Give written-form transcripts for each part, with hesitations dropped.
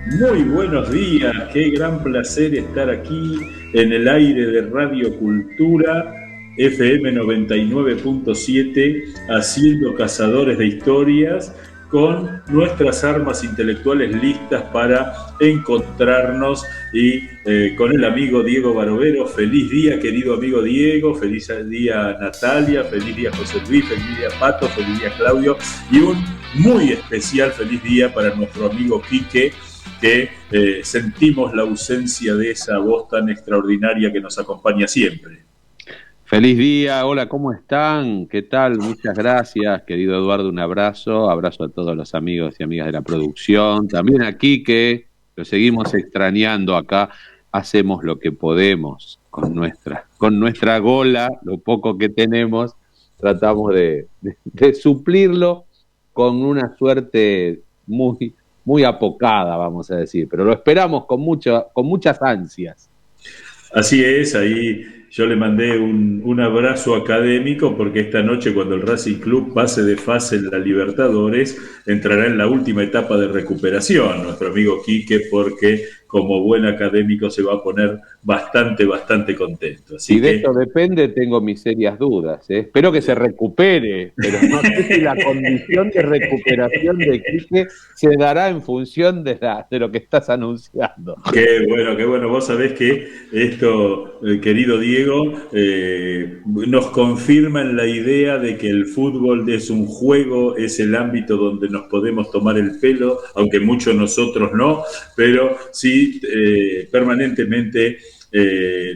Muy buenos días, qué gran placer estar aquí en el aire de Radio Cultura FM 99.7 haciendo Cazadores de Historias con nuestras armas intelectuales listas para encontrarnos y con el amigo Diego Barovero. Feliz día, querido amigo Diego, feliz día Natalia, feliz día José Luis, feliz día Pato, feliz día Claudio y un muy especial feliz día para nuestro amigo Quique, que sentimos la ausencia de esa voz tan extraordinaria que nos acompaña siempre. Feliz día, hola, ¿cómo están? ¿Qué tal? Muchas gracias, querido Eduardo, un abrazo a todos los amigos y amigas de la producción, también aquí que lo seguimos extrañando acá, hacemos lo que podemos con nuestra gola, lo poco que tenemos, tratamos de suplirlo con una suerte muy apocada, vamos a decir, pero lo esperamos con muchas ansias. Así es, ahí yo le mandé un abrazo académico porque esta noche cuando el Racing Club pase de fase en la Libertadores entrará en la última etapa de recuperación nuestro amigo Quique, porque como buen académico se va a poner bastante contento. Si Así de que esto depende, tengo mis serias dudas, ¿eh? Espero que se recupere, pero no sé si la condición de recuperación de Quique se dará en función de lo que estás anunciando. qué bueno, qué bueno. Vos sabés que esto, querido Diego, nos confirma en la idea de que el fútbol es un juego, es el ámbito donde nos podemos tomar el pelo, aunque muchos nosotros no, pero sí permanentemente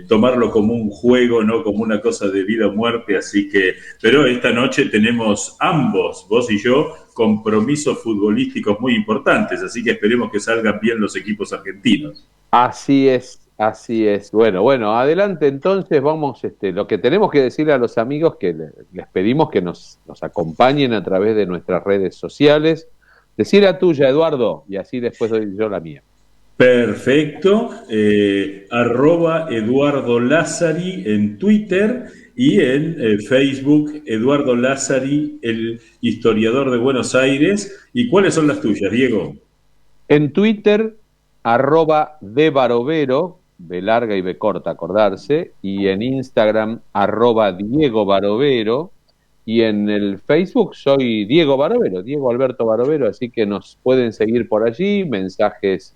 tomarlo como un juego, no como una cosa de vida o muerte. Así que, pero esta noche tenemos ambos, vos y yo, compromisos futbolísticos muy importantes, así que esperemos que salgan bien los equipos argentinos. Así es, así es. Bueno, adelante entonces, vamos, lo que tenemos que decirle a los amigos que les pedimos que nos acompañen a través de nuestras redes sociales. Decí la tuya, Eduardo, y así después doy yo la mía. Perfecto. Arroba Eduardo Lázari en Twitter y en Facebook Eduardo Lázari, el historiador de Buenos Aires. ¿Y cuáles son las tuyas, Diego? En Twitter, @debarovero, B larga y B corta, acordarse, y en Instagram, @Diego Barovero, y en el Facebook soy Diego Barovero, Diego Alberto Barovero, así que nos pueden seguir por allí, mensajes,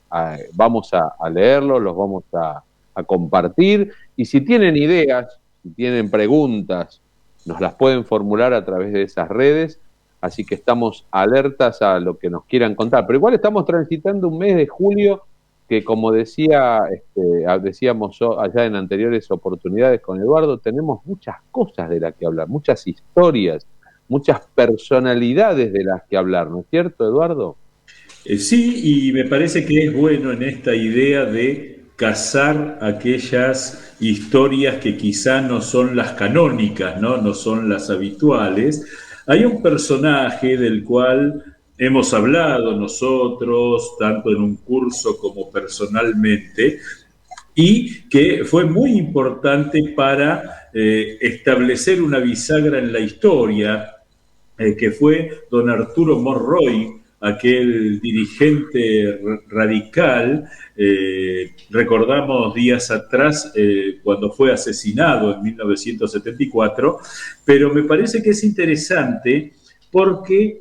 vamos a leerlos, los vamos a compartir, y si tienen ideas, si tienen preguntas, nos las pueden formular a través de esas redes. Así que estamos alertas a lo que nos quieran contar. Pero igual estamos transitando un mes de julio que, como decíamos allá en anteriores oportunidades con Eduardo, tenemos muchas cosas de las que hablar, muchas historias, muchas personalidades de las que hablar, ¿no es cierto, Eduardo? Sí, y me parece que es bueno en esta idea de cazar aquellas historias que quizá no son las canónicas, ¿no? No son las habituales. Hay un personaje del cual hemos hablado nosotros, tanto en un curso como personalmente, y que fue muy importante para establecer una bisagra en la historia, que fue don Arturo Monroy, aquel dirigente radical. Recordamos días atrás cuando fue asesinado en 1974, pero me parece que es interesante porque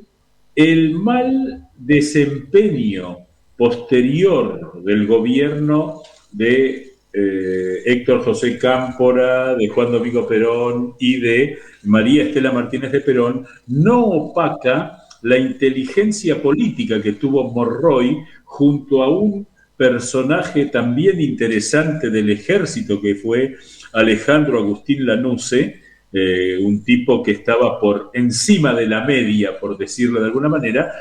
el mal desempeño posterior del gobierno de Héctor José Cámpora, de Juan Domingo Perón y de María Estela Martínez de Perón, no opaca la inteligencia política que tuvo Monroy junto a un personaje también interesante del ejército que fue Alejandro Agustín Lanusse, un tipo que estaba por encima de la media, por decirlo de alguna manera,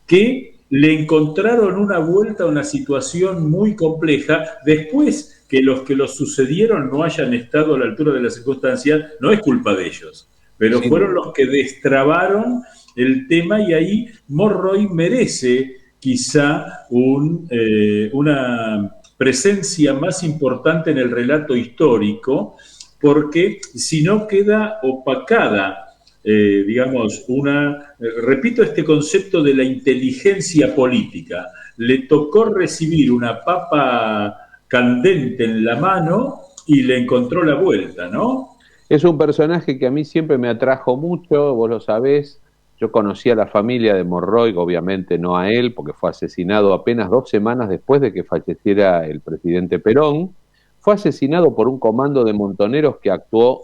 que le encontraron una vuelta a una situación muy compleja después que los que los sucedieron no hayan estado a la altura de las circunstancias. No es culpa de ellos, pero Sin, fueron los que destrabaron el tema, y ahí Monroy merece quizá una presencia más importante en el relato histórico, porque si no queda opacada, digamos, repito este concepto de la inteligencia política. le tocó recibir una papa candente en la mano y le encontró la vuelta, ¿no? Es un personaje que a mí siempre me atrajo mucho, vos lo sabés. Yo conocí a la familia de Monroy, obviamente no a él, porque fue asesinado apenas 2 semanas después de que falleciera el presidente Perón. Fue asesinado por un comando de montoneros que actuó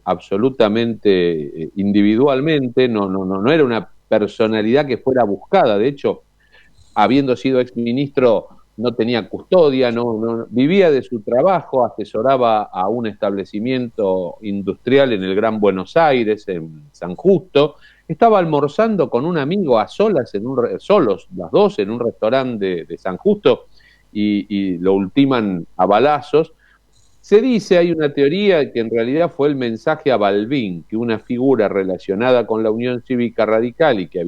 absolutamente individualmente, no era una personalidad que fuera buscada. De hecho, habiendo sido exministro, no tenía custodia, vivía de su trabajo, asesoraba a un establecimiento industrial en el Gran Buenos Aires, en San Justo. Estaba almorzando con un amigo a solas, solos, las dos, en un restaurante de San Justo, y lo ultiman a balazos. Se dice, hay una teoría que en realidad fue el mensaje a Balbín, que una figura relacionada con la Unión Cívica Radical y que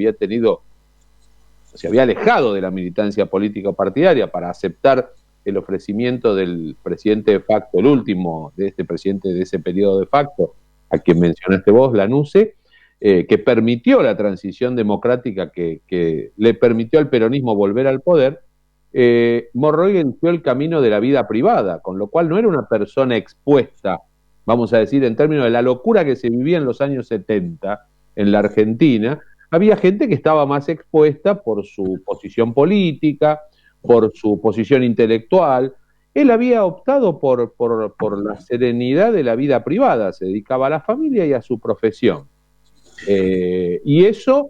se había alejado de la militancia política partidaria para aceptar el ofrecimiento del presidente de facto, el último de este presidente de ese periodo de facto, a quien mencionaste vos, Lanusse, que permitió la transición democrática, que le permitió al peronismo volver al poder. Monroy eligió el camino de la vida privada, con lo cual no era una persona expuesta, vamos a decir, en términos de la locura que se vivía en los años 70 en la Argentina. Había gente que estaba más expuesta por su posición política, por su posición intelectual. Él había optado por la serenidad de la vida privada, se dedicaba a la familia y a su profesión. Y eso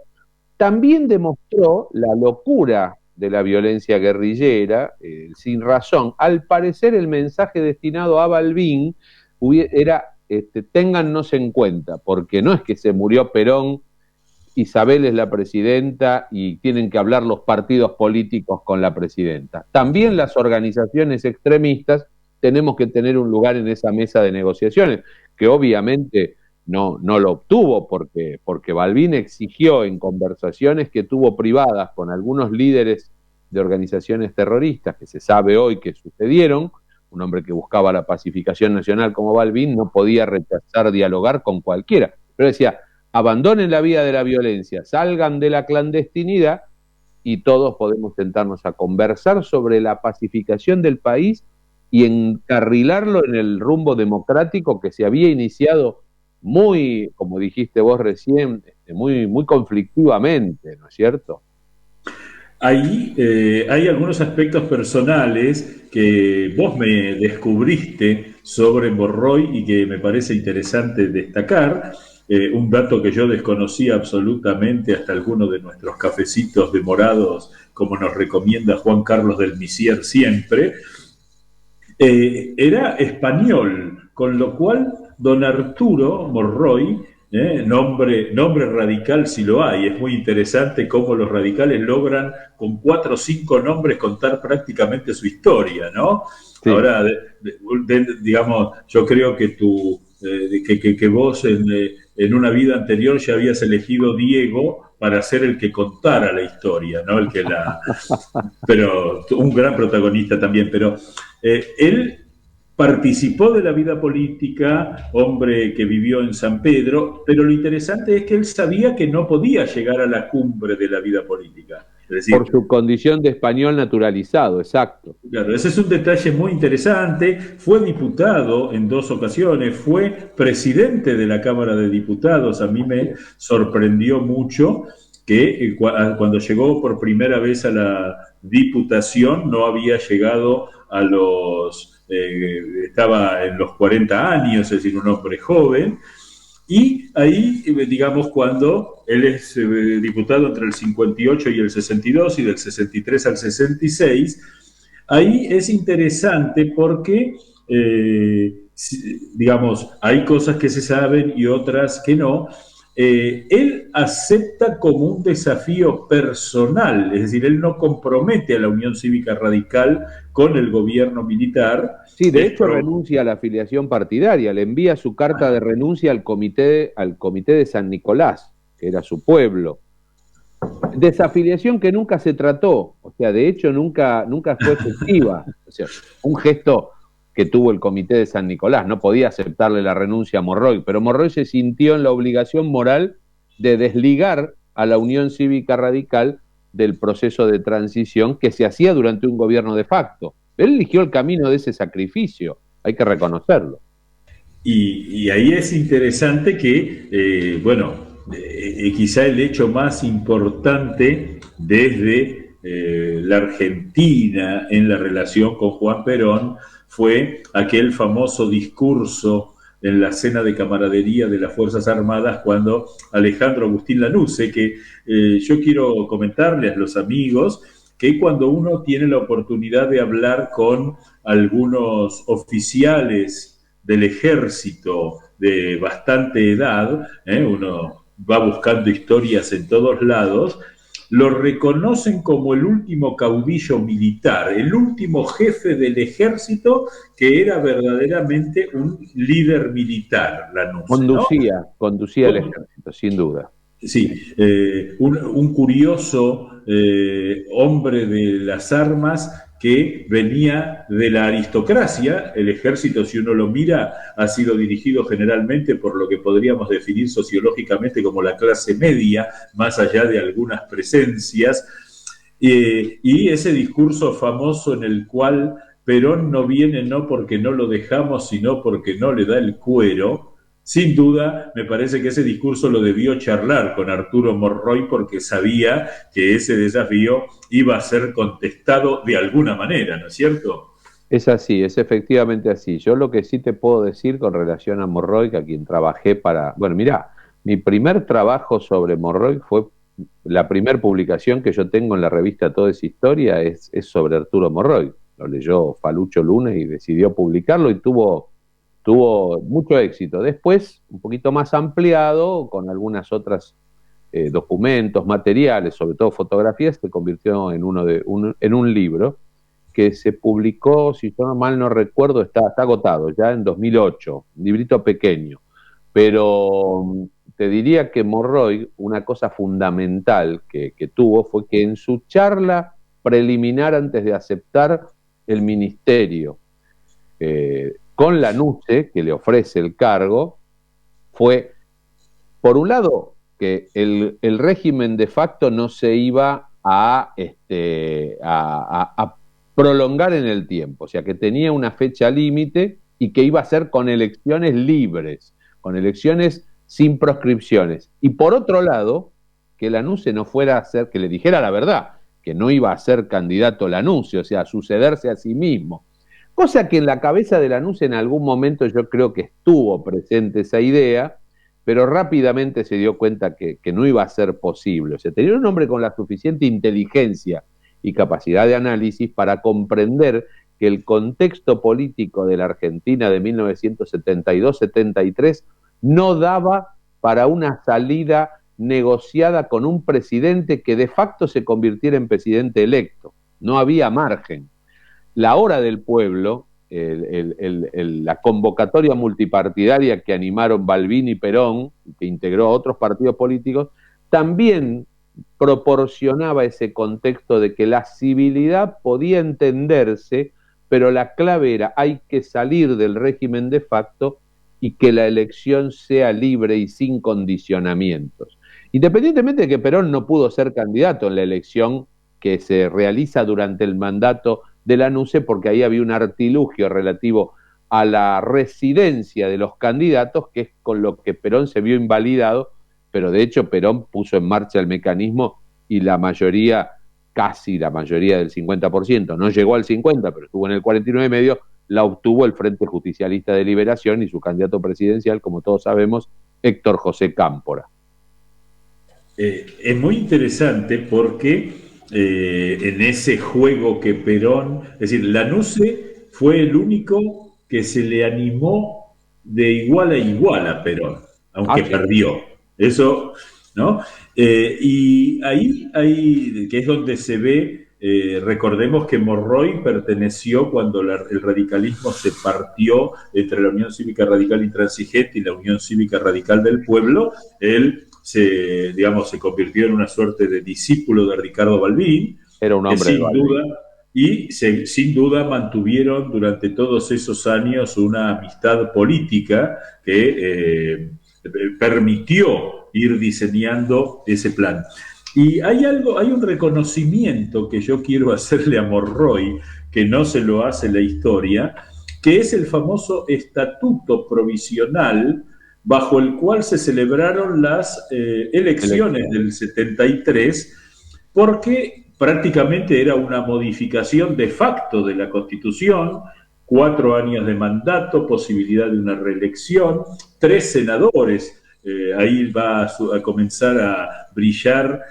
también demostró la locura de la violencia guerrillera, sin razón. Al parecer el mensaje destinado a Balbín era, téngannos en cuenta, porque no es que se murió Perón, Isabel es la presidenta y tienen que hablar los partidos políticos con la presidenta. También las organizaciones extremistas tenemos que tener un lugar en esa mesa de negociaciones, que obviamente no lo obtuvo porque Balbín exigió en conversaciones que tuvo privadas con algunos líderes de organizaciones terroristas, que se sabe hoy que sucedieron. Un hombre que buscaba la pacificación nacional como Balbín no podía rechazar dialogar con cualquiera, pero decía: abandonen la vía de la violencia, salgan de la clandestinidad y todos podemos sentarnos a conversar sobre la pacificación del país y encarrilarlo en el rumbo democrático que se había iniciado muy, como dijiste vos recién, muy conflictivamente, ¿no es cierto? Ahí hay algunos aspectos personales que vos me descubriste sobre Monroy y que me parece interesante destacar. Un dato que yo desconocía absolutamente, hasta algunos de nuestros cafecitos demorados, como nos recomienda Juan Carlos del Misier siempre, era español, con lo cual don Arturo Monroy, nombre radical si lo hay, es muy interesante cómo los radicales logran con 4 o 5 nombres contar prácticamente su historia, ¿no? Sí. Ahora, digamos, yo creo que que vos en una vida anterior ya habías elegido Diego para ser el que contara la historia, ¿no? Pero un gran protagonista también, pero él participó de la vida política, hombre que vivió en San Pedro, pero lo interesante es que él sabía que no podía llegar a la cumbre de la vida política. Es decir, por su condición de español naturalizado, exacto. Claro, ese es un detalle muy interesante. Fue diputado en 2 ocasiones, fue presidente de la Cámara de Diputados. A mí me sorprendió mucho que cuando llegó por primera vez a la diputación no había llegado a estaba en los 40 años, es decir, un hombre joven. Y ahí, digamos, cuando él es diputado entre el 58 y el 62 y del 63 al 66, ahí es interesante porque, digamos, hay cosas que se saben y otras que no. Él acepta como un desafío personal, es decir, él no compromete a la Unión Cívica Radical con el gobierno militar. Sí, de hecho renuncia a la afiliación partidaria, le envía su carta de renuncia al comité de San Nicolás, que era su pueblo. Desafiliación que nunca se trató, o sea, de hecho nunca fue efectiva. O sea, un gesto que tuvo el comité de San Nicolás, no podía aceptarle la renuncia a Monroy, pero Monroy se sintió en la obligación moral de desligar a la Unión Cívica Radical del proceso de transición que se hacía durante un gobierno de facto. Él eligió el camino de ese sacrificio, hay que reconocerlo. Y ahí es interesante que, quizá el hecho más importante desde la Argentina en la relación con Juan Perón fue aquel famoso discurso en la cena de camaradería de las Fuerzas Armadas cuando Alejandro Agustín Lanusse, que yo quiero comentarles a los amigos que cuando uno tiene la oportunidad de hablar con algunos oficiales del ejército de bastante edad, uno va buscando historias en todos lados, lo reconocen como el último caudillo militar, el último jefe del ejército que era verdaderamente un líder militar, Lanusse, ¿no? Conducía el ejército, sin duda. Sí, un curioso hombre de las armas que venía de la aristocracia. El ejército, si uno lo mira, ha sido dirigido generalmente por lo que podríamos definir sociológicamente como la clase media, más allá de algunas presencias. Y ese discurso famoso en el cual Perón no viene no porque no lo dejamos, sino porque no le da el cuero. Sin duda, me parece que ese discurso lo debió charlar con Arturo Monroy porque sabía que ese desafío iba a ser contestado de alguna manera, ¿no es cierto? Es así, es efectivamente así. Yo lo que sí te puedo decir con relación a Monroy, que a quien trabajé para... Bueno, mirá, mi primer trabajo sobre Monroy fue la primera publicación que yo tengo en la revista Toda esa Historia, es sobre Arturo Monroy. Lo leyó Falucho Lunes y decidió publicarlo y tuvo mucho éxito. Después, un poquito más ampliado, con algunas otras documentos, materiales, sobre todo fotografías, se convirtió en un libro que se publicó, si yo mal no recuerdo, está agotado ya en 2008, un librito pequeño. Pero te diría que Monroy, una cosa fundamental que tuvo fue que en su charla preliminar antes de aceptar el ministerio, con Lanusse, que le ofrece el cargo, fue, por un lado, que el régimen de facto no se iba a prolongar en el tiempo, o sea, que tenía una fecha límite y que iba a ser con elecciones libres, con elecciones sin proscripciones. Y por otro lado, que Lanusse no fuera a ser, que le dijera la verdad, que no iba a ser candidato Lanusse, o sea, a sucederse a sí mismo. Cosa que en la cabeza de Lanusse en algún momento yo creo que estuvo presente esa idea, pero rápidamente se dio cuenta que no iba a ser posible. O sea, tenía un hombre con la suficiente inteligencia y capacidad de análisis para comprender que el contexto político de la Argentina de 1972-73 no daba para una salida negociada con un presidente que de facto se convirtiera en presidente electo. No había margen. La hora del pueblo, la convocatoria multipartidaria que animaron Balbín y Perón, que integró a otros partidos políticos, también proporcionaba ese contexto de que la civilidad podía entenderse, pero la clave era hay que salir del régimen de facto y que la elección sea libre y sin condicionamientos. Independientemente de que Perón no pudo ser candidato en la elección que se realiza durante el mandato de Lanusse, porque ahí había un artilugio relativo a la residencia de los candidatos, que es con lo que Perón se vio invalidado, pero de hecho Perón puso en marcha el mecanismo y la mayoría, casi la mayoría del 50%, no llegó al 50%, pero estuvo en el 49,5%, la obtuvo el Frente Justicialista de Liberación y su candidato presidencial, como todos sabemos, Héctor José Cámpora. Es muy interesante porque en ese juego que Perón, es decir, Lanusse fue el único que se le animó de igual a igual a Perón, aunque perdió. Eso, ¿no? Y ahí, que es donde se ve, recordemos que Monroy perteneció cuando el radicalismo se partió entre la Unión Cívica Radical Intransigente y la Unión Cívica Radical del Pueblo. Él se convirtió en una suerte de discípulo de Ricardo Balbín. Era un hombre sin duda, y sin duda mantuvieron durante todos esos años una amistad política que permitió ir diseñando ese plan. Y hay un reconocimiento que yo quiero hacerle a Monroy, que no se lo hace la historia, que es el famoso estatuto provisional bajo el cual se celebraron las elecciones del 73, porque prácticamente era una modificación de facto de la Constitución, 4 años de mandato, posibilidad de una reelección, 3 senadores. Ahí va a comenzar a brillar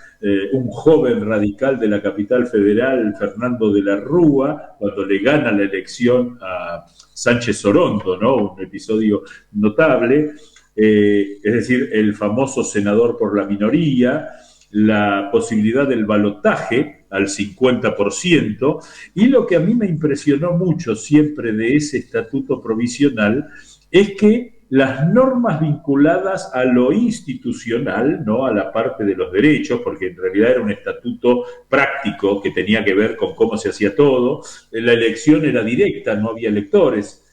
un joven radical de la capital federal, Fernando de la Rúa, cuando le gana la elección a Sánchez Orondo, ¿no? Un episodio notable. Es decir, el famoso senador por la minoría, la posibilidad del balotaje al 50%, y lo que a mí me impresionó mucho siempre de ese estatuto provisional es que las normas vinculadas a lo institucional, no a la parte de los derechos, porque en realidad era un estatuto práctico que tenía que ver con cómo se hacía todo, la elección era directa, no había electores.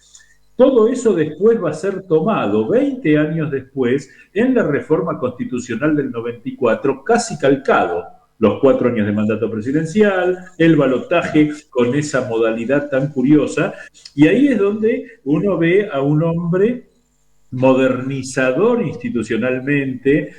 Todo eso después va a ser tomado 20 años después en la reforma constitucional del 94, casi calcado. Los 4 años de mandato presidencial, el balotaje con esa modalidad tan curiosa, y ahí es donde uno ve a un hombre modernizador institucionalmente,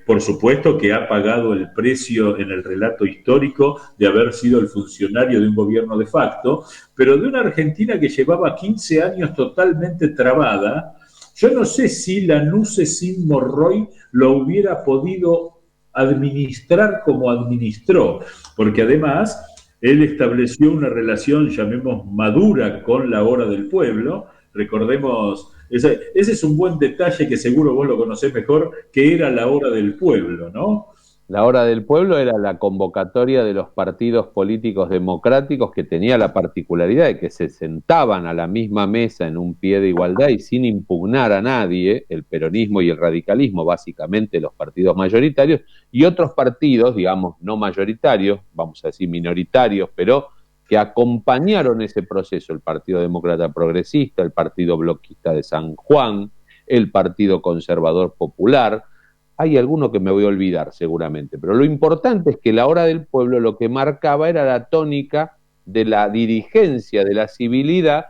por supuesto que ha pagado el precio en el relato histórico de haber sido el funcionario de un gobierno de facto, pero de una Argentina que llevaba 15 años totalmente trabada. Yo no sé si Lanusse sin Monroy lo hubiera podido administrar como administró, porque además él estableció una relación, llamemos, madura con la Hora del Pueblo. Recordemos, ese es un buen detalle que seguro vos lo conocés mejor, que era la Hora del Pueblo, ¿no? La Hora del Pueblo era la convocatoria de los partidos políticos democráticos, que tenía la particularidad de que se sentaban a la misma mesa en un pie de igualdad y sin impugnar a nadie, el peronismo y el radicalismo, básicamente los partidos mayoritarios, y otros partidos, digamos, no mayoritarios, vamos a decir minoritarios, pero que acompañaron ese proceso: el Partido Demócrata Progresista, el Partido Bloquista de San Juan, el Partido Conservador Popular. Hay alguno que me voy a olvidar seguramente, pero lo importante es que la Hora del Pueblo lo que marcaba era la tónica de la dirigencia, de la civilidad,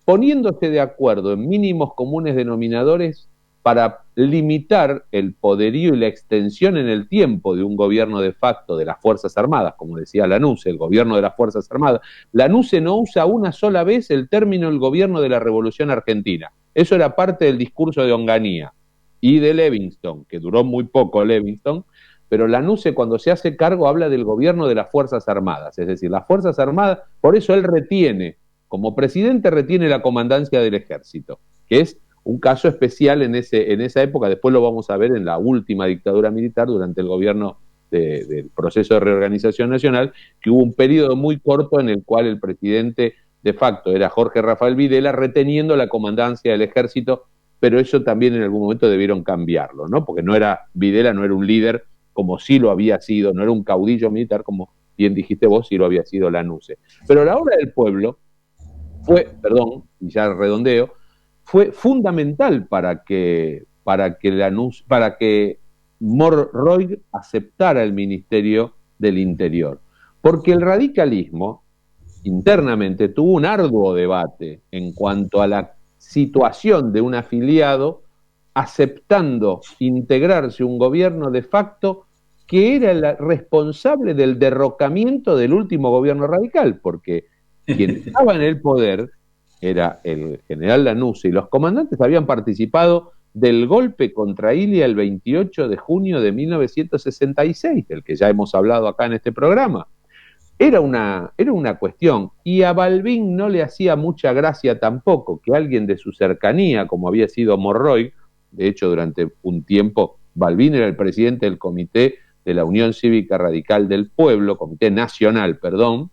poniéndose de acuerdo en mínimos comunes denominadores para limitar el poderío y la extensión en el tiempo de un gobierno de facto de las Fuerzas Armadas, como decía Lanusse, el gobierno de las Fuerzas Armadas. Lanusse no usa una sola vez el término el gobierno de la Revolución Argentina. Eso era parte del discurso de Onganía y de Levingston, que duró muy poco Levingston, pero Lanusse, cuando se hace cargo, habla del gobierno de las Fuerzas Armadas, es decir, las Fuerzas Armadas. Por eso él retiene, como presidente, retiene la comandancia del ejército, que es un caso especial en esa época. Después lo vamos a ver en la última dictadura militar, durante el gobierno del proceso de reorganización nacional, que hubo un periodo muy corto en el cual el presidente de facto era Jorge Rafael Videla, reteniendo la comandancia del ejército, pero eso también en algún momento debieron cambiarlo, ¿no? Porque Videla no era un líder como sí lo había sido, no era un caudillo militar como bien dijiste vos, sí lo había sido Lanusse. Pero la Hora del Pueblo y ya redondeo, fue fundamental para que Monroy aceptara el Ministerio del Interior, porque el radicalismo internamente tuvo un arduo debate en cuanto a la situación de un afiliado aceptando integrarse un gobierno de facto que era el responsable del derrocamiento del último gobierno radical, porque quien estaba en el poder era el general Lanusse, y los comandantes habían participado del golpe contra Ilia el 28 de junio de 1966, del que ya hemos hablado acá en este programa. Era una cuestión, y a Balbín no le hacía mucha gracia tampoco que alguien de su cercanía, como había sido Monroy. De hecho, durante un tiempo Balbín era el presidente del Comité de la Unión Cívica Radical del Pueblo, Comité Nacional, perdón,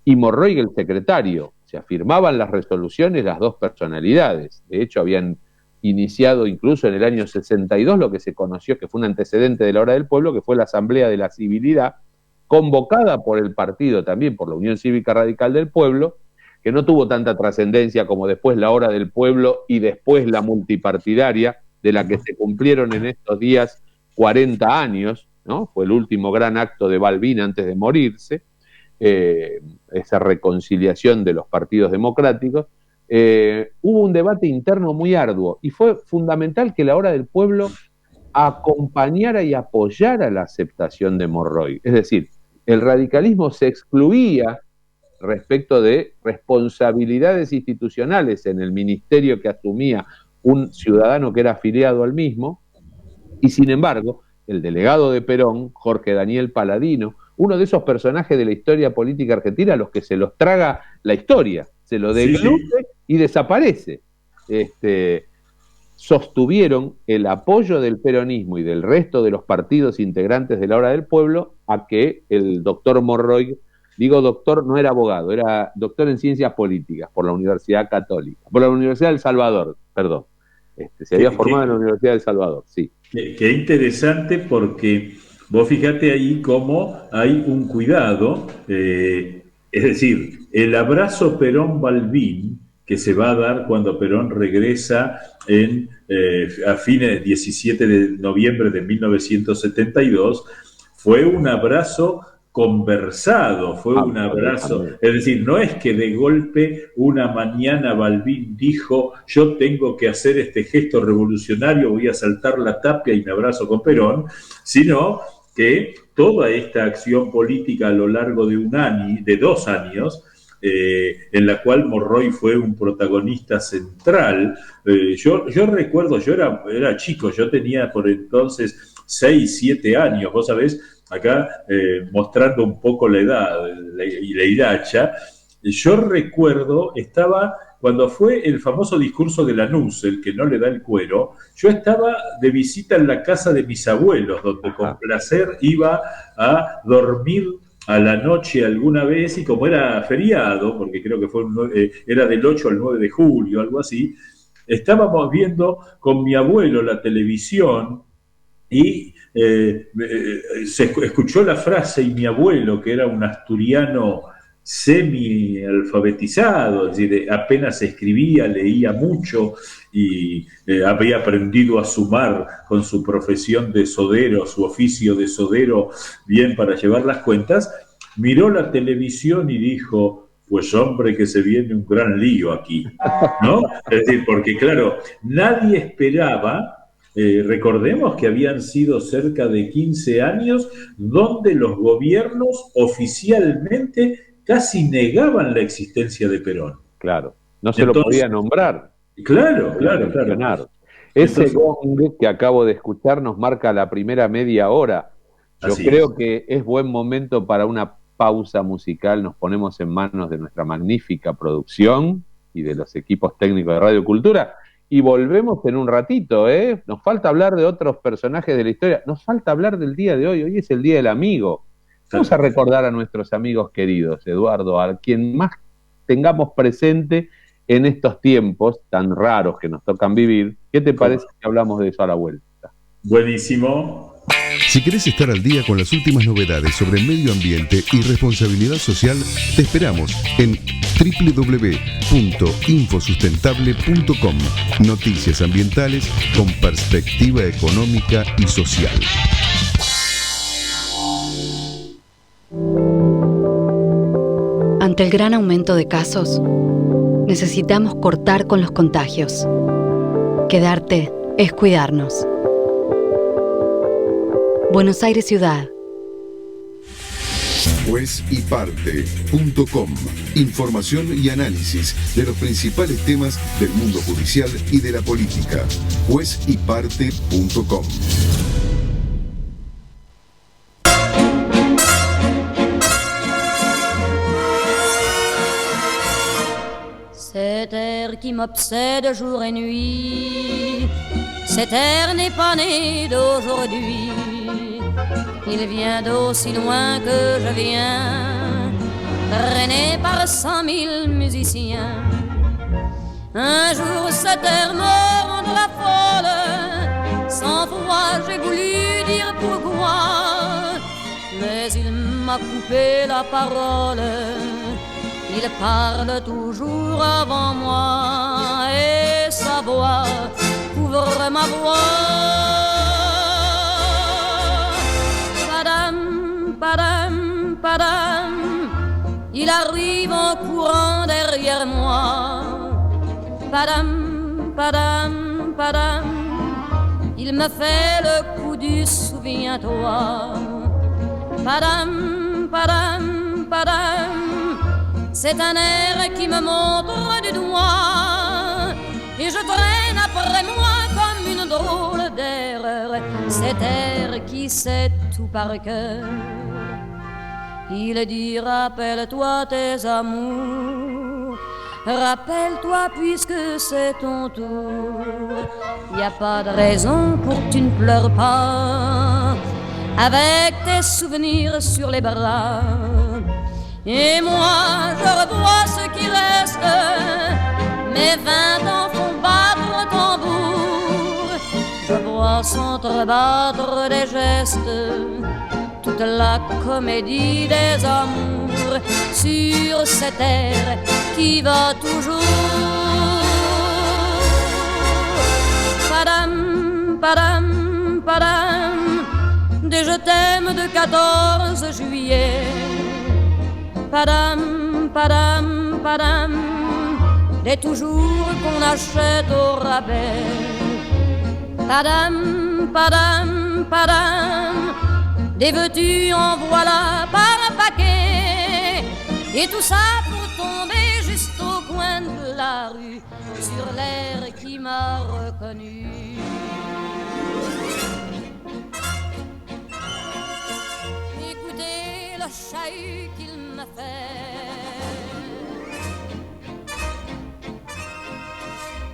y Monroy el secretario. Se afirmaban las resoluciones las dos personalidades. De hecho, habían iniciado incluso en el año 62 lo que se conoció, que fue un antecedente de la Hora del Pueblo, que fue la Asamblea de la Civilidad, convocada por el partido, también por la Unión Cívica Radical del Pueblo, que no tuvo tanta trascendencia como después la Hora del Pueblo y después la multipartidaria, de la que se cumplieron en estos días 40 años, ¿no? Fue el último gran acto de Balbín antes de morirse, esa reconciliación de los partidos democráticos. Hubo un debate interno muy arduo y fue fundamental que la Hora del Pueblo acompañara y apoyara la aceptación de Monroy. Es decir, el radicalismo se excluía respecto de responsabilidades institucionales en el ministerio que asumía un ciudadano que era afiliado al mismo, y sin embargo, el delegado de Perón, Jorge Daniel Paladino, uno de esos personajes de la historia política argentina a los que se los traga la historia, se lo degluye y desaparece. Sostuvieron el apoyo del peronismo y del resto de los partidos integrantes de la Hora del Pueblo a que el doctor Monroy, digo doctor, no era abogado, era doctor en ciencias políticas por la Universidad Católica, por la Universidad del Salvador, perdón. Se había formado en la Universidad del Salvador, sí. Qué interesante, porque vos fíjate ahí cómo hay un cuidado, es decir, el abrazo Perón-Balbín que se va a dar cuando Perón regresa a fines del 17 de noviembre de 1972, fue un abrazo conversado, fue un abrazo, es decir, no es que de golpe una mañana Balbín dijo: yo tengo que hacer este gesto revolucionario, voy a saltar la tapia y me abrazo con Perón, sino que toda esta acción política a lo largo de 2 años, en la cual Monroy fue un protagonista central. Yo recuerdo, yo era chico, yo tenía por entonces 6, 7 años, vos sabés, acá mostrando un poco la edad y la hilacha. Yo recuerdo, cuando fue el famoso discurso de Lanús, el que no le da el cuero, yo estaba de visita en la casa de mis abuelos, donde con placer iba a dormir a la noche alguna vez, y como era feriado, porque creo que era del 8 al 9 de julio, algo así, estábamos viendo con mi abuelo la televisión y se escuchó la frase, y mi abuelo, que era un asturiano semi-alfabetizado, es decir, apenas escribía, leía mucho y había aprendido a sumar con su profesión de sodero, su oficio de sodero, bien para llevar las cuentas, miró la televisión y dijo: pues hombre, que se viene un gran lío aquí, ¿no? Es decir, porque claro, nadie esperaba. Recordemos que habían sido cerca de 15 años donde los gobiernos oficialmente casi negaban la existencia de Perón. Claro, no se lo podía nombrar. Claro. Ese gong que acabo de escuchar nos marca la primera media hora. Yo creo que es buen momento para una pausa musical. Nos ponemos en manos de nuestra magnífica producción y de los equipos técnicos de Radio Cultura. Y volvemos en un ratito, ¿eh? Nos falta hablar de otros personajes de la historia. Nos falta hablar del día de hoy. Hoy es el Día del Amigo. Vamos a recordar a nuestros amigos queridos, Eduardo, a quien más tengamos presente en estos tiempos tan raros que nos tocan vivir. ¿Qué te parece que hablamos de eso a la vuelta? Buenísimo. Si querés estar al día con las últimas novedades sobre medio ambiente y responsabilidad social, te esperamos en www.infosustentable.com. Noticias ambientales con perspectiva económica y social. Ante el gran aumento de casos, necesitamos cortar con los contagios. Quedarte es cuidarnos. Buenos Aires Ciudad. Juezyparte.com. Información y análisis de los principales temas del mundo judicial y de la política. Juezyparte.com. Cet air qui m'obsède jour et nuit, cet air n'est pas né d'aujourd'hui. Il vient d'aussi loin que je viens, traîné par 100 000 musiciens. Un jour cet air me rendra folle, 100 fois j'ai voulu dire pourquoi, mais il m'a coupé la parole. Il parle toujours avant moi et sa voix couvre ma voix. padam, padam, il arrive en courant derrière moi. Padam, padam, padam, il me fait le coup du souviens-toi. Padam, padam, padam, c'est un air qui me montre du doigt et je traîne après moi comme une drôle d'erreur cet air qui sait tout par cœur. Il dit rappelle-toi tes amours, rappelle-toi puisque c'est ton tour. Y a pas de raison pour que tu ne pleures pas avec tes souvenirs sur les bras. Et moi je revois ce qui reste, mes 20 ans font battre le tambour. Je vois s'entrebattre des gestes, toute la comédie des amours sur cette terre qui va toujours. Padam, padam, padam, des je t'aime de 14 juillet. Padam, padam, padam, des toujours qu'on achète au rabais. Padam, padam, padam, des veux-tu en voilà par un paquet. Et tout ça pour tomber juste au coin de la rue, sur l'air qui m'a reconnu. Écoutez le chahut qu'il m'a fait,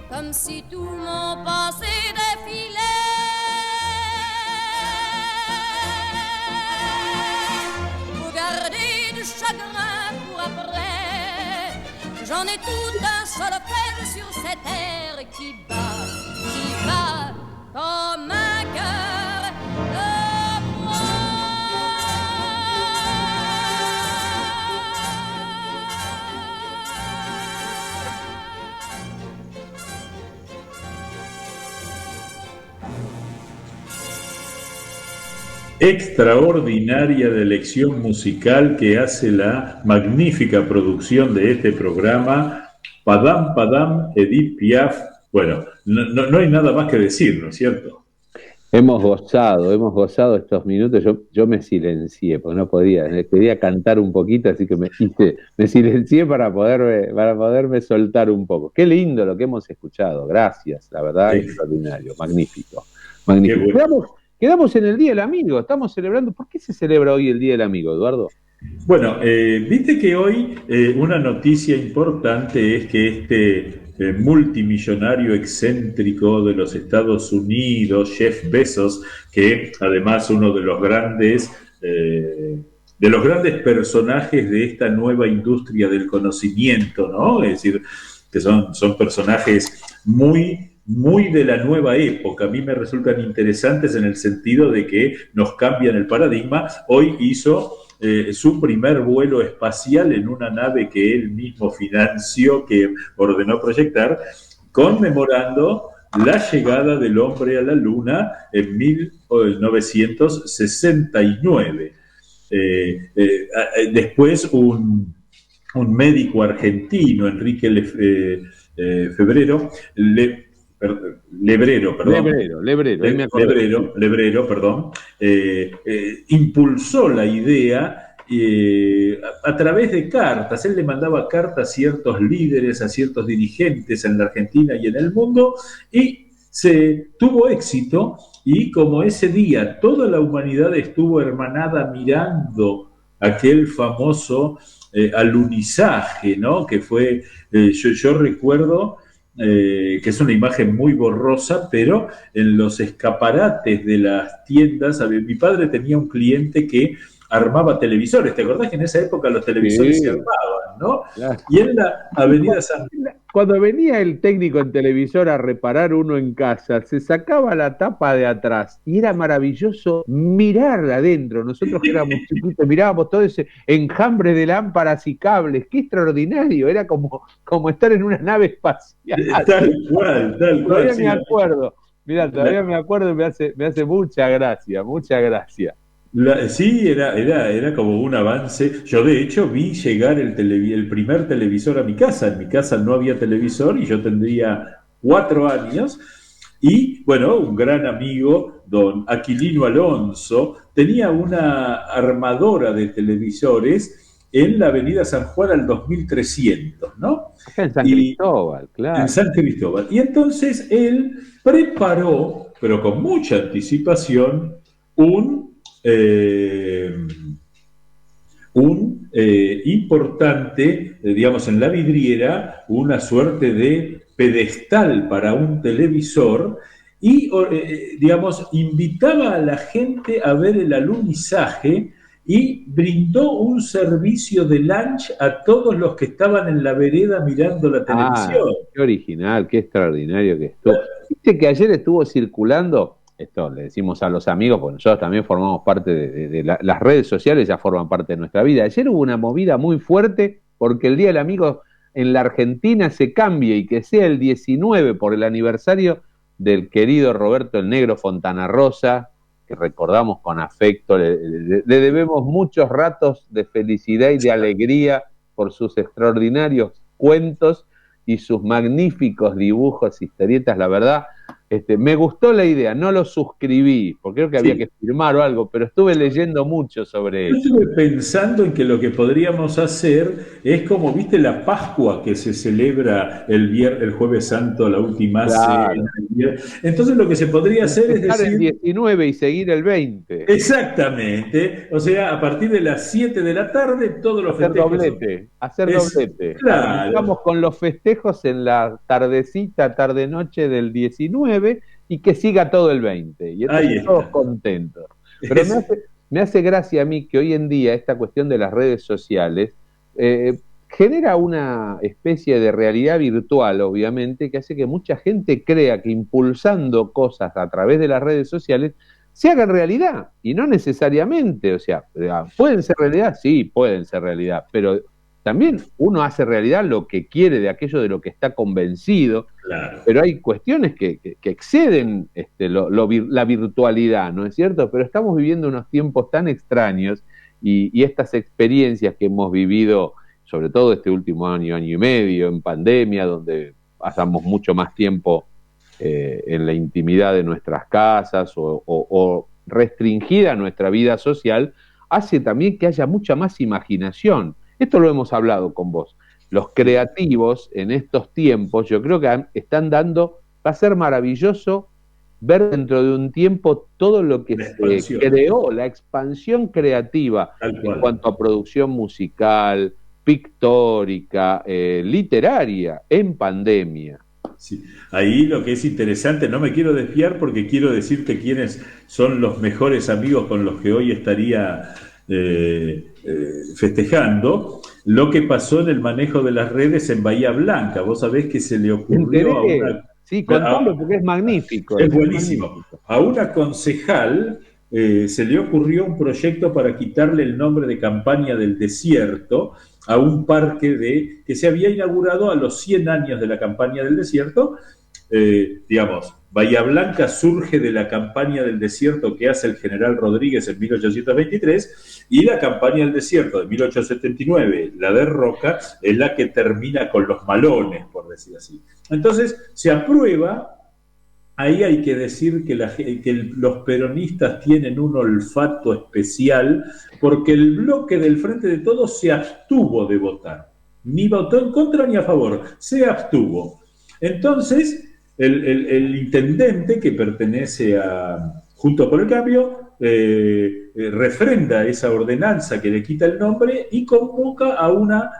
comme si tout mon passé défilait. Faut garder du chagrin pour après, j'en ai tout un solfège sur cette terre qui bat comme un cœur de bois. Extraordinaria de elección musical que hace la magnífica producción de este programa, Padam Padam, Edith Piaf. Bueno, no hay nada más que decir, ¿no es cierto? Hemos gozado estos minutos. Yo me silencié, porque no podía, quería cantar un poquito, así que me silencié para poderme soltar un poco. Qué lindo lo que hemos escuchado, gracias, la verdad, sí. Extraordinario, magnífico. Bueno. Quedamos en el Día del Amigo, estamos celebrando. ¿Por qué se celebra hoy el Día del Amigo, Eduardo? Bueno, viste que hoy una noticia importante es que este multimillonario excéntrico de los Estados Unidos, Jeff Bezos, que además uno de los grandes personajes de esta nueva industria del conocimiento, ¿no? Es decir, que son personajes muy de la nueva época. A mí me resultan interesantes en el sentido de que nos cambian el paradigma. Hoy hizo su primer vuelo espacial en una nave que él mismo financió, que ordenó proyectar, conmemorando la llegada del hombre a la Luna en 1969. Después un médico argentino, Enrique Lebrero, impulsó la idea a través de cartas. Él le mandaba cartas a ciertos líderes, a ciertos dirigentes en la Argentina y en el mundo, y se tuvo éxito, y como ese día toda la humanidad estuvo hermanada mirando aquel famoso alunizaje, ¿no? Que fue, yo recuerdo que es una imagen muy borrosa, pero en los escaparates de las tiendas, mi padre tenía un cliente que armaba televisores. ¿Te acordás que en esa época los televisores se armaban, no? Claro. Y en la avenida San... Cuando venía el técnico en televisor a reparar uno en casa, se sacaba la tapa de atrás y era maravilloso mirar adentro. Nosotros que éramos chiquitos mirábamos todo ese enjambre de lámparas y cables. ¡Qué extraordinario! Era como estar en una nave espacial. Tal cual. Todavía me acuerdo. Mirá, todavía me acuerdo y me hace mucha gracia, mucha gracia. Sí, era como un avance. Yo de hecho vi llegar el primer televisor a mi casa. En mi casa no había televisor y yo tendría 4 años. Y bueno, un gran amigo, don Aquilino Alonso, tenía una armadora de televisores en la avenida San Juan al 2300, ¿no? Acá en San Y Cristóbal, en claro. San Cristóbal. Y entonces él preparó, pero con mucha anticipación, eh, un importante, digamos, en la vidriera, una suerte de pedestal para un televisor y, digamos, invitaba a la gente a ver el alunizaje y brindó un servicio de lunch a todos los que estaban en la vereda mirando la Ah, televisión. qué original, qué extraordinario que estuvo. Viste que ayer estuvo circulando, esto le decimos a los amigos, porque nosotros también formamos parte las redes sociales, ya forman parte de nuestra vida. Ayer hubo una movida muy fuerte porque el Día del Amigo en la Argentina se cambie y que sea el 19 por el aniversario del querido Roberto el Negro Fontana Rosa, que recordamos con afecto, le debemos muchos ratos de felicidad y de alegría por sus extraordinarios cuentos y sus magníficos dibujos, historietas, la verdad, me gustó la idea, no lo suscribí, porque creo que había Sí. que firmar o algo, pero estuve leyendo mucho sobre Yo eso. estuve pensando en que lo que podríamos hacer es como, viste, la Pascua que se celebra el Jueves Santo, la última cena. Claro, Entonces lo que se podría hacer es empezar el decir, 19 y seguir el 20, exactamente, o sea, a partir de las 7 de la tarde todos los festejos son. hacer Es, doblete. Arrancamos claro, con los festejos en la tardecita, tarde-noche del 19 y que siga todo el 20. Y ahí entonces todos está. contentos. Pero me hace gracia a mí que hoy en día esta cuestión de las redes sociales genera una especie de realidad virtual, obviamente, que hace que mucha gente crea que impulsando cosas a través de las redes sociales se hagan realidad, y no necesariamente, o sea, ¿pueden ser realidad? Sí, pueden ser realidad, pero también uno hace realidad lo que quiere de aquello de lo que está convencido, Claro. pero hay cuestiones que exceden la virtualidad, ¿no es cierto? Pero estamos viviendo unos tiempos tan extraños y estas experiencias que hemos vivido, sobre todo este último año, año y medio, en pandemia, donde pasamos mucho más tiempo en la intimidad de nuestras casas o restringida nuestra vida social, hace también que haya mucha más imaginación. Esto lo hemos hablado con vos. Los creativos en estos tiempos, yo creo que están dando, va a ser maravilloso ver dentro de un tiempo todo lo que se creó, la expansión creativa en cuanto a producción musical, pictórica, literaria, en pandemia. Sí. Ahí lo que es interesante, no me quiero desviar porque quiero decirte quiénes son los mejores amigos con los que hoy estaría festejando lo que pasó en el manejo de las redes en Bahía Blanca. Vos sabés que se le ocurrió a una... Sí, contalo porque es magnífico. Es buenísimo. A una concejal se le ocurrió un proyecto para quitarle el nombre de Campaña del Desierto a un parque que se había inaugurado a los 100 años de la Campaña del Desierto. Digamos, Bahía Blanca surge de la Campaña del Desierto que hace el general Rodríguez en 1823 y la Campaña del Desierto de 1879, la de Roca, es la que termina con los malones, por decir así. Entonces, se aprueba. Ahí hay que decir que los peronistas tienen un olfato especial porque el bloque del Frente de Todos se abstuvo de votar. Ni votó en contra ni a favor, se abstuvo. Entonces, el intendente que pertenece a Juntos por el Cambio refrenda esa ordenanza que le quita el nombre y convoca a una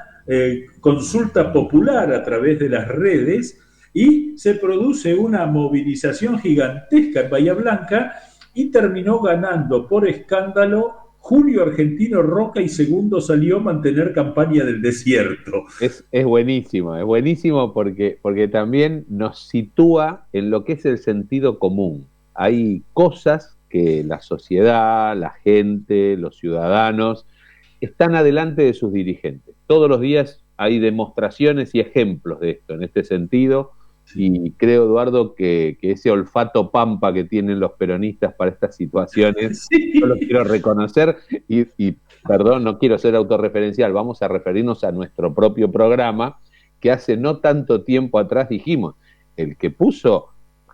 consulta popular a través de las redes y se produce una movilización gigantesca en Bahía Blanca y terminó ganando por escándalo Julio Argentino Roca y segundo salió Mantener Campaña del Desierto. Es buenísimo porque también nos sitúa en lo que es el sentido común. Hay cosas que la sociedad, la gente, los ciudadanos están adelante de sus dirigentes. Todos los días hay demostraciones y ejemplos de esto. En este sentido, y creo, Eduardo, que ese olfato pampa que tienen los peronistas para estas situaciones, yo lo quiero reconocer y, perdón, no quiero ser autorreferencial, vamos a referirnos a nuestro propio programa, que hace no tanto tiempo atrás dijimos, el que puso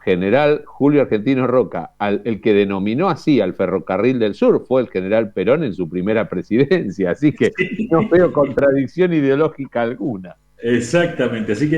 general Julio Argentino Roca, el que denominó así al Ferrocarril del Sur, fue el general Perón en su primera presidencia, así que no veo contradicción ideológica alguna. Exactamente, así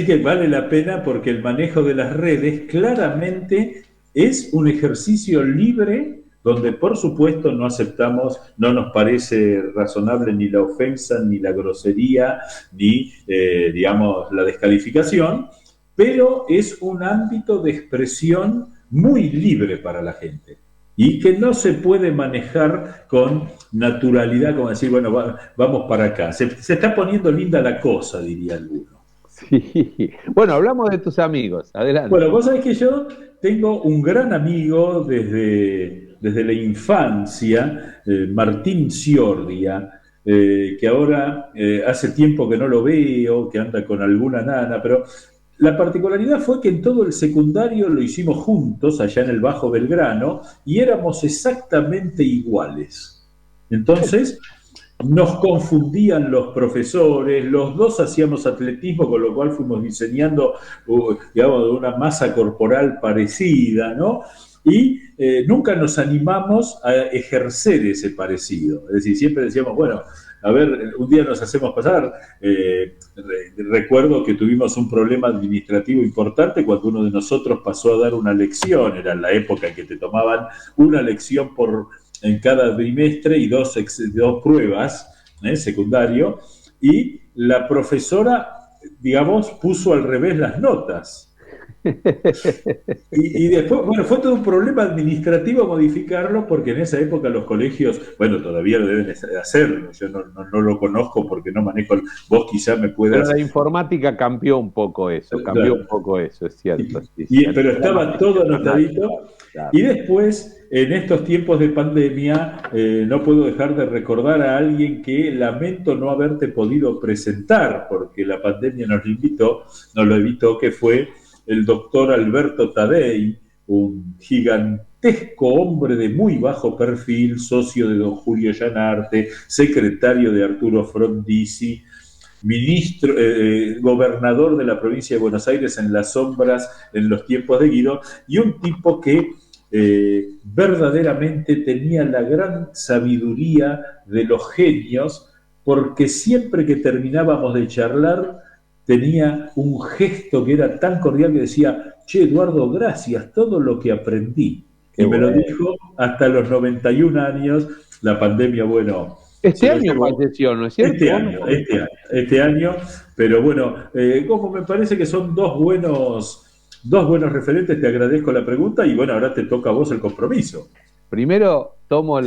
que vale la pena porque el manejo de las redes claramente es un ejercicio libre donde por supuesto no aceptamos, no nos parece razonable ni la ofensa, ni la grosería, ni digamos la descalificación, pero es un ámbito de expresión muy libre para la gente. Y que no se puede manejar con naturalidad, como decir, bueno, vamos para acá. Se está poniendo linda la cosa, diría alguno. Sí. Bueno, hablamos de tus amigos. Adelante. Bueno, vos sabés que yo tengo un gran amigo desde la infancia, Martín Ciordia, que ahora hace tiempo que no lo veo, que anda con alguna nana, pero la particularidad fue que en todo el secundario lo hicimos juntos, allá en el Bajo Belgrano, y éramos exactamente iguales. Entonces, nos confundían los profesores, los dos hacíamos atletismo, con lo cual fuimos diseñando, digamos, una masa corporal parecida, ¿no? Y nunca nos animamos a ejercer ese parecido. Es decir, siempre decíamos, bueno, a ver, un día nos hacemos pasar. Recuerdo que tuvimos un problema administrativo importante cuando uno de nosotros pasó a dar una lección. Era la época en que te tomaban una lección en cada trimestre y dos pruebas, secundario, y la profesora, digamos, puso al revés las notas. Y después, bueno, fue todo un problema administrativo modificarlo, porque en esa época los colegios, bueno, todavía lo deben hacer, yo no lo conozco porque no manejo, vos quizás me puedas... Pero la informática cambió un poco eso, es cierto. Pero estaba todo anotadito, claro. Y después, en estos tiempos de pandemia, no puedo dejar de recordar a alguien que lamento no haberte podido presentar, porque la pandemia nos lo evitó, que fue el doctor Alberto Tadei, un gigantesco hombre de muy bajo perfil, socio de don Julio Llanarte, secretario de Arturo Frondizi, ministro, gobernador de la provincia de Buenos Aires en las sombras en los tiempos de Guido, y un tipo que verdaderamente tenía la gran sabiduría de los genios, porque siempre que terminábamos de charlar, tenía un gesto que era tan cordial que decía, che, Eduardo, gracias, todo lo que aprendí. Qué y me lo dijo hasta los 91 años, la pandemia, bueno... Este año falleció, ¿no es cierto? Este año, pero bueno, como me parece que son dos buenos referentes, te agradezco la pregunta y bueno, ahora te toca a vos el compromiso. Primero tomo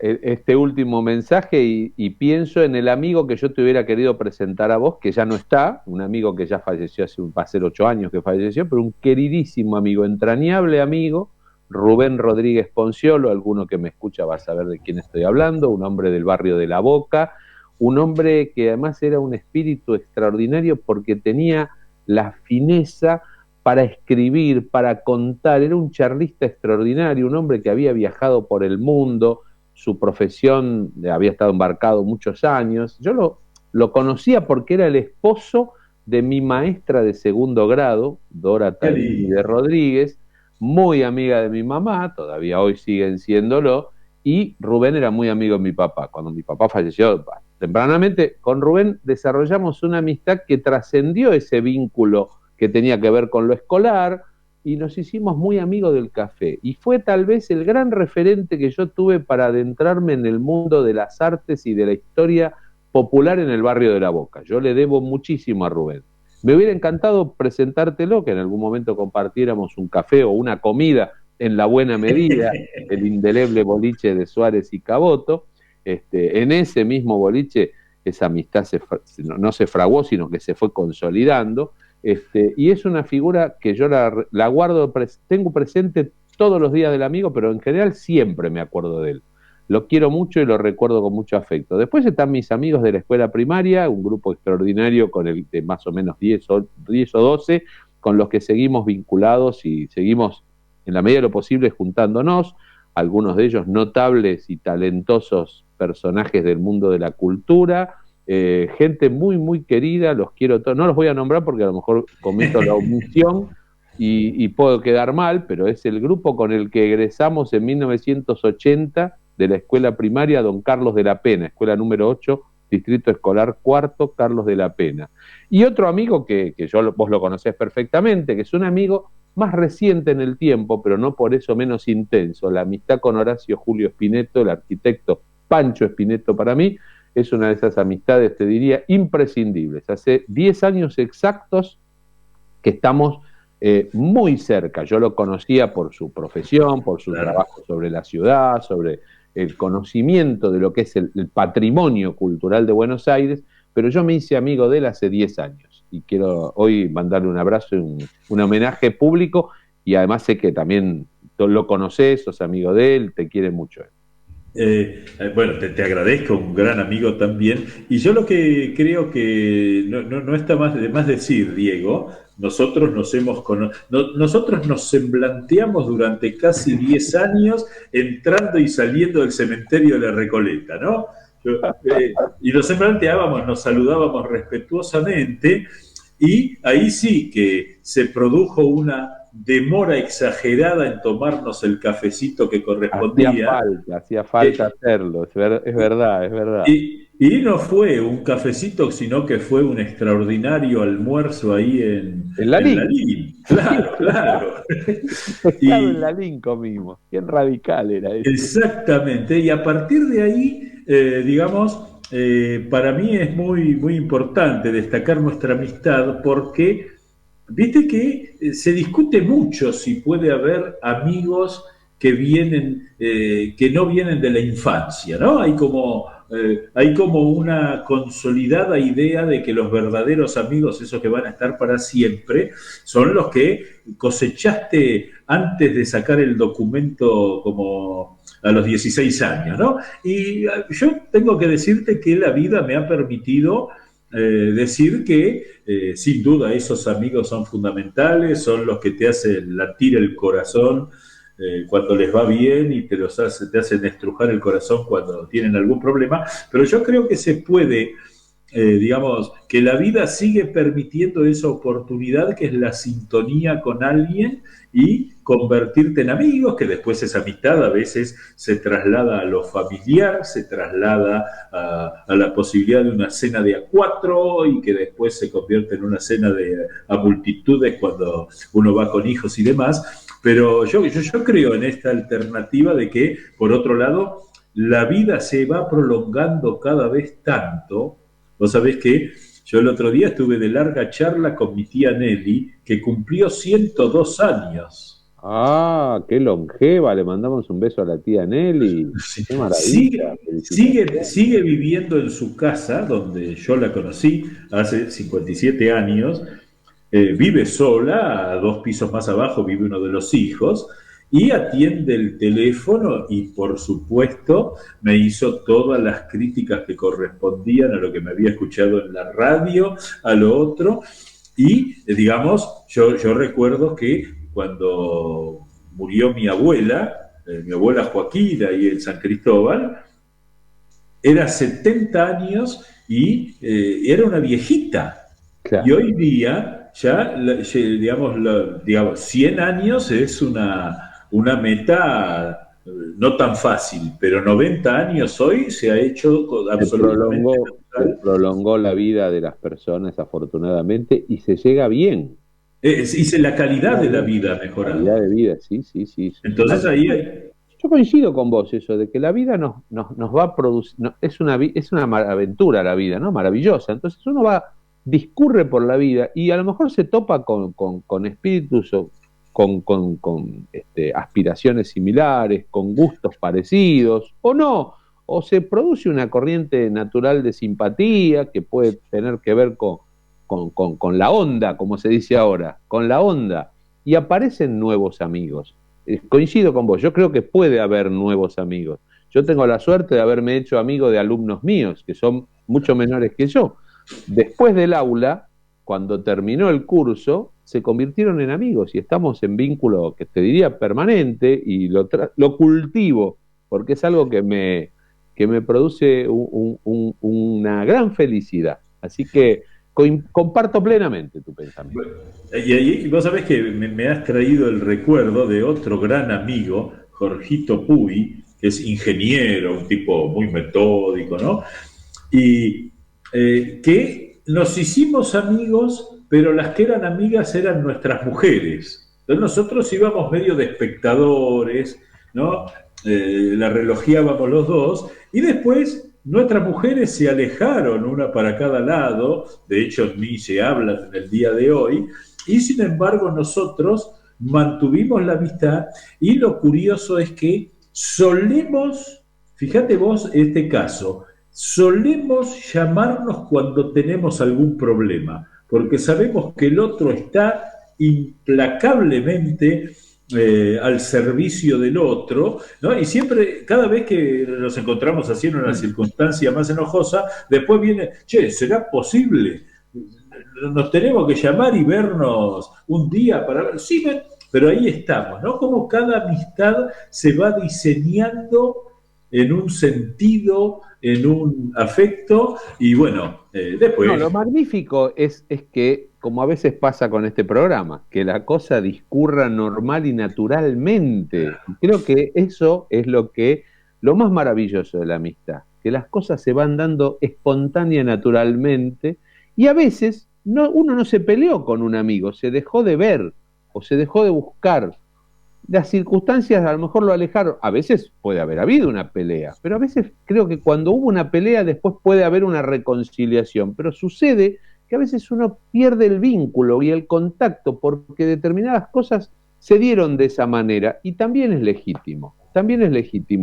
este último mensaje y pienso en el amigo que yo te hubiera querido presentar a vos, que ya no va un amigo que ya falleció va a ser 8 años que falleció, pero un queridísimo amigo, entrañable amigo, Rubén Rodríguez Ponciolo. Alguno que me escucha va a saber de quién estoy hablando, un hombre del barrio de La Boca, un hombre que además era un espíritu extraordinario porque tenía la fineza para escribir, para contar, era un charlista extraordinario, un hombre que había viajado por el mundo, su profesión había estado embarcado muchos años. Yo lo conocía porque era el esposo de mi maestra de segundo grado, Dora Talini de Rodríguez, muy amiga de mi mamá, todavía hoy siguen siéndolo, y Rubén era muy amigo de mi papá. Cuando mi papá falleció tempranamente, con Rubén desarrollamos una amistad que trascendió ese vínculo que tenía que ver con lo escolar, y nos hicimos muy amigos del café. Y fue tal vez el gran referente que yo tuve para adentrarme en el mundo de las artes y de la historia popular en el barrio de La Boca. Yo le debo muchísimo a Rubén. Me hubiera encantado presentártelo, que en algún momento compartiéramos un café o una comida en la buena medida, el indeleble boliche de Suárez y Caboto. En ese mismo boliche esa amistad no se fraguó, sino que se fue consolidando. Y es una figura que yo la guardo, tengo presente todos los días del amigo, pero en general siempre me acuerdo de él. lo quiero mucho y lo recuerdo con mucho afecto. Después están mis amigos de la escuela primaria, un grupo extraordinario con el de más o menos 10 o 12, con los que seguimos vinculados y seguimos en la medida de lo posible juntándonos, algunos de ellos notables y talentosos personajes del mundo de la cultura, gente muy, muy querida, los quiero todos, no los voy a nombrar porque a lo mejor cometo la omisión y puedo quedar mal, pero es el grupo con el que egresamos en 1980 de la escuela primaria Don Carlos de la Pena, escuela número 8, Distrito Escolar Cuarto, Carlos de la Pena. Y otro amigo que vos lo conocés perfectamente, que es un amigo más reciente en el tiempo, pero no por eso menos intenso, la amistad con Horacio Julio Spinetto, el arquitecto Pancho Spinetto para mí, es una de esas amistades, te diría, imprescindibles. Hace 10 años exactos que estamos muy cerca. Yo lo conocía por su profesión, por su trabajo sobre la ciudad, sobre el conocimiento de lo que es el patrimonio cultural de Buenos Aires, pero yo me hice amigo de él hace 10 años y quiero hoy mandarle un abrazo y un homenaje público, y además sé que también lo conocés, sos amigo de él, te quiere mucho él. Bueno, te agradezco, un gran amigo también. Y yo lo que creo que no está de más decir, Diego, nosotros nosotros nos semblanteamos durante casi 10 años entrando y saliendo del cementerio de la Recoleta, ¿no? Y nos semblanteábamos, nos saludábamos respetuosamente, y ahí sí que se produjo una demora exagerada en tomarnos el cafecito que correspondía. Hacía falta hacerlo, es verdad. Y no fue un cafecito, sino que fue un extraordinario almuerzo ahí en Lalín. Claro. En Lalín comimos, bien radical era eso. Exactamente, y a partir de ahí, digamos, para mí es muy, muy importante destacar nuestra amistad porque viste que se discute mucho si puede haber amigos que vienen, que no vienen de la infancia, ¿no? Hay como una consolidada idea de que los verdaderos amigos, esos que van a estar para siempre, son los que cosechaste antes de sacar el documento como a los 16 años, ¿no? Y yo tengo que decirte que la vida me ha permitido decir que sin duda esos amigos son fundamentales, son los que te hacen latir el corazón cuando les va bien y te hacen estrujar el corazón cuando tienen algún problema, pero yo creo que se puede, digamos, que la vida sigue permitiendo esa oportunidad que es la sintonía con alguien y convertirte en amigos, que después esa amistad a veces se traslada a lo familiar, se traslada a la posibilidad de una cena de a 4 y que después se convierte en una cena a multitudes cuando uno va con hijos y demás. Pero yo creo en esta alternativa de que, por otro lado, la vida se va prolongando cada vez tanto. Vos sabés que yo el otro día estuve de larga charla con mi tía Nelly, que cumplió 102 años. Ah, qué longeva, le mandamos un beso a la tía Nelly. Qué maravilla. Sigue viviendo en su casa, donde yo la conocí hace 57 años. Vive sola, a 2 pisos más abajo vive uno de los hijos, y atiende el teléfono y por supuesto me hizo todas las críticas que correspondían a lo que me había escuchado en la radio, a lo otro, y digamos, yo recuerdo que cuando murió mi abuela Joaquina y en San Cristóbal, era 70 años y era una viejita. Claro. Y hoy día ya, digamos, 100 años es una meta no tan fácil, pero 90 años hoy se ha hecho absolutamente se prolongó la vida de las personas, afortunadamente, y se llega bien. La calidad de la vida ha mejorado. La calidad de vida, sí. Entonces ahí hay... Yo coincido con vos eso, de que la vida nos va a producir... es una aventura la vida, ¿no? Maravillosa. Entonces uno discurre por la vida y a lo mejor se topa con espíritus o con aspiraciones similares, con gustos parecidos, o no, o se produce una corriente natural de simpatía que puede tener que ver con la onda, como se dice ahora, con la onda, y aparecen nuevos amigos. Coincido con vos, yo creo que puede haber nuevos amigos. Yo tengo la suerte de haberme hecho amigo de alumnos míos, que son mucho menores que yo. Después del aula, cuando terminó el curso, se convirtieron en amigos y estamos en vínculo, que te diría permanente, y lo cultivo, porque es algo que me produce una gran felicidad. Así que comparto plenamente tu pensamiento. Y vos sabés que me has traído el recuerdo de otro gran amigo, Jorgito Puy, que es ingeniero, un tipo muy metódico, ¿no? Y que nos hicimos amigos, pero las que eran amigas eran nuestras mujeres. Entonces nosotros íbamos medio de espectadores, ¿no? La relojeábamos los dos, y después nuestras mujeres se alejaron, una para cada lado, de hecho ni se hablan en el día de hoy, y sin embargo nosotros mantuvimos la amistad, y lo curioso es que solemos, fíjate vos este caso, solemos llamarnos cuando tenemos algún problema, porque sabemos que el otro está implacablemente al servicio del otro, ¿no? Y siempre, cada vez que nos encontramos así en una circunstancia más enojosa, después viene, che, ¿será posible? Nos tenemos que llamar y vernos un día para ver. Sí, pero ahí estamos, ¿no? Como cada amistad se va diseñando en un sentido, en un afecto, y bueno, después... No, lo magnífico es que, como a veces pasa con este programa, que la cosa discurra normal y naturalmente. Creo que eso es lo más maravilloso de la amistad, que las cosas se van dando espontánea y naturalmente, y a veces uno no se peleó con un amigo, se dejó de ver o se dejó de buscar. Las circunstancias a lo mejor lo alejaron. A veces puede haber habido una pelea, pero a veces creo que cuando hubo una pelea después puede haber una reconciliación, pero sucede que a veces uno pierde el vínculo y el contacto porque determinadas cosas se dieron de esa manera, y también es legítimo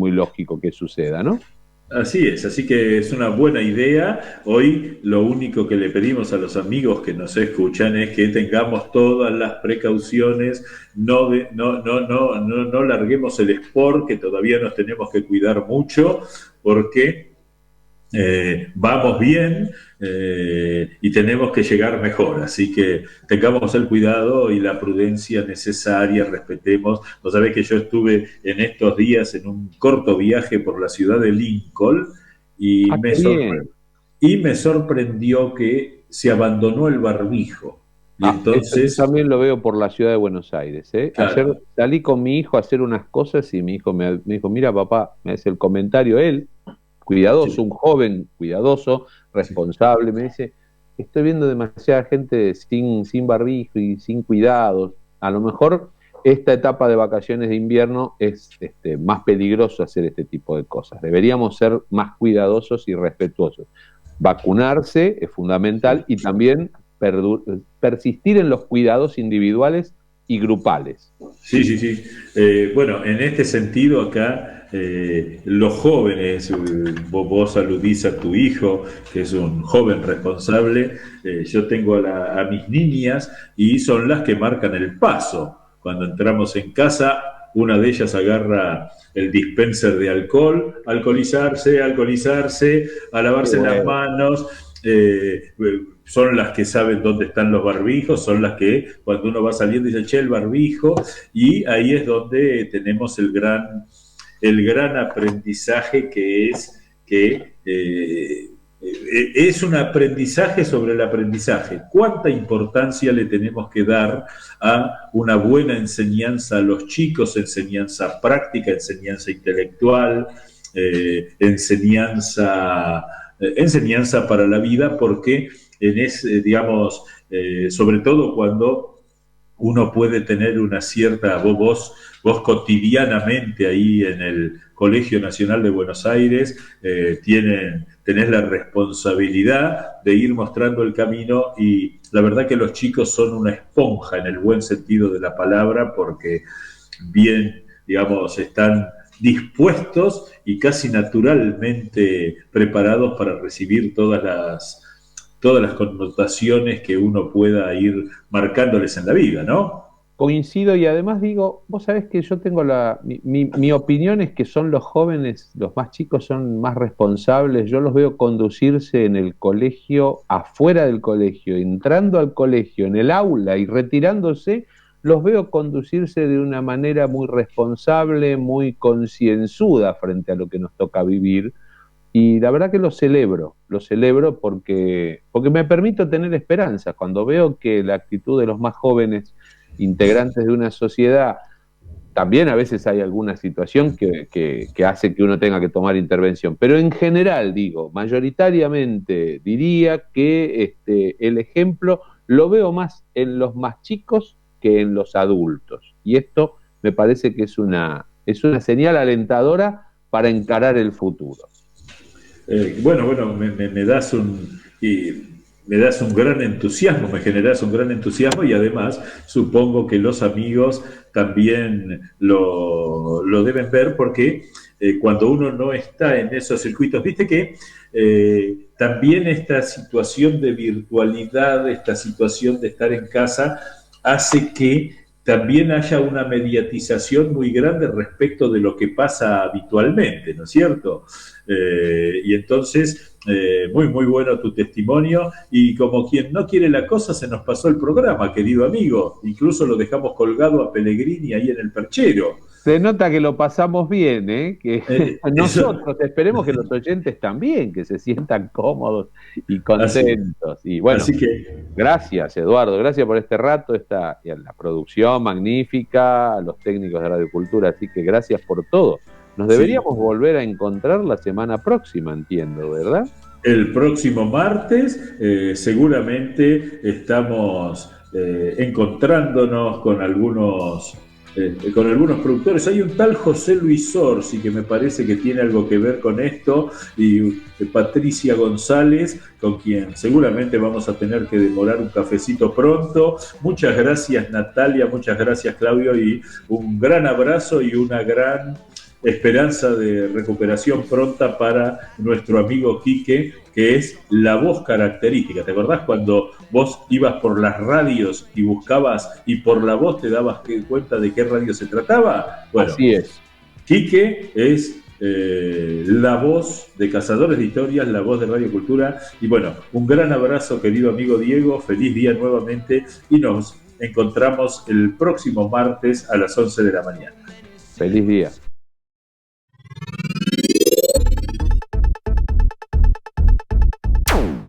y lógico que suceda, ¿no? Así es, así que es una buena idea. Hoy lo único que le pedimos a los amigos que nos escuchan es que tengamos todas las precauciones, no larguemos el sport, que todavía nos tenemos que cuidar mucho, porque vamos bien y tenemos que llegar mejor, así que tengamos el cuidado y la prudencia necesaria, respetemos. Vos sabés que yo estuve en estos días en un corto viaje por la ciudad de Lincoln y me sorprendió que se abandonó el barbijo. Y entonces, también lo veo por la ciudad de Buenos Aires. Claro. Ayer salí con mi hijo a hacer unas cosas y mi hijo me dijo, mira papá, me hace el comentario él, cuidadoso, sí. Un joven cuidadoso, responsable, me dice, estoy viendo demasiada gente sin barbijo y sin cuidados. A lo mejor esta etapa de vacaciones de invierno es más peligroso hacer este tipo de cosas. Deberíamos ser más cuidadosos y respetuosos. Vacunarse es fundamental y también persistir en los cuidados individuales y grupales. Sí. Bueno, en este sentido acá, los jóvenes, vos aludís a tu hijo, que es un joven responsable, yo tengo a mis niñas y son las que marcan el paso. Cuando entramos en casa, una de ellas agarra el dispenser de alcohol, alcoholizarse, a lavarse las manos. Son las que saben dónde están los barbijos, son las que cuando uno va saliendo dice, che, el barbijo, y ahí es donde tenemos el gran aprendizaje, que es que es un aprendizaje sobre el aprendizaje. ¿Cuánta importancia le tenemos que dar a una buena enseñanza a los chicos? Enseñanza práctica, enseñanza intelectual, enseñanza para la vida, porque sobre todo cuando uno puede tener una cierta, vos cotidianamente ahí en el Colegio Nacional de Buenos Aires tenés la responsabilidad de ir mostrando el camino, y la verdad que los chicos son una esponja en el buen sentido de la palabra, porque bien, están dispuestos y casi naturalmente preparados para recibir todas las connotaciones que uno pueda ir marcándoles en la vida, ¿no? coincido y además digo, vos sabés que yo tengo mi opinión es que son los jóvenes, los más chicos son más responsables, yo los veo conducirse en el colegio, afuera del colegio, entrando al colegio, en el aula y retirándose, los veo conducirse de una manera muy responsable, muy concienzuda frente a lo que nos toca vivir. Y la verdad que lo celebro porque me permito tener esperanza. Cuando veo que la actitud de los más jóvenes integrantes de una sociedad, también a veces hay alguna situación que hace que uno tenga que tomar intervención. Pero en general, digo, mayoritariamente diría que el ejemplo lo veo más en los más chicos que en los adultos. Y esto me parece que es una señal alentadora para encarar el futuro. Bueno, me das me das un gran entusiasmo, me generas un gran entusiasmo y además supongo que los amigos también lo deben ver porque cuando uno no está en esos circuitos, viste que también esta situación de virtualidad, esta situación de estar en casa hace que también haya una mediatización muy grande respecto de lo que pasa habitualmente, ¿no es cierto? Y entonces, muy bueno tu testimonio, y como quien no quiere la cosa, se nos pasó el programa, querido amigo, incluso lo dejamos colgado a Pellegrini ahí en el perchero. Se nota que lo pasamos bien, ¿eh? Que nosotros esperemos que los oyentes también, que se sientan cómodos y contentos. Y bueno, así que gracias Eduardo, gracias por este rato, y a la producción magnífica, a los técnicos de Radio Cultura, así que gracias por todo. Nos deberíamos volver a encontrar la semana próxima, entiendo, ¿verdad? El próximo martes seguramente estamos encontrándonos con algunos productores. Hay un tal José Luis Orsi que me parece que tiene algo que ver con esto, y Patricia González, con quien seguramente vamos a tener que demorar un cafecito pronto. Muchas gracias Natalia, muchas gracias Claudio, y un gran abrazo y una gran esperanza de recuperación pronta para nuestro amigo Quique, que es la voz característica. ¿Te acordás cuando vos ibas por las radios y buscabas y por la voz te dabas cuenta de qué radio se trataba? Bueno, así es. Quique es la voz de Cazadores de Historias, la voz de Radio Cultura. Y bueno, un gran abrazo, querido amigo Diego, feliz día nuevamente, y nos encontramos el próximo martes a las 11 de la mañana. Feliz día.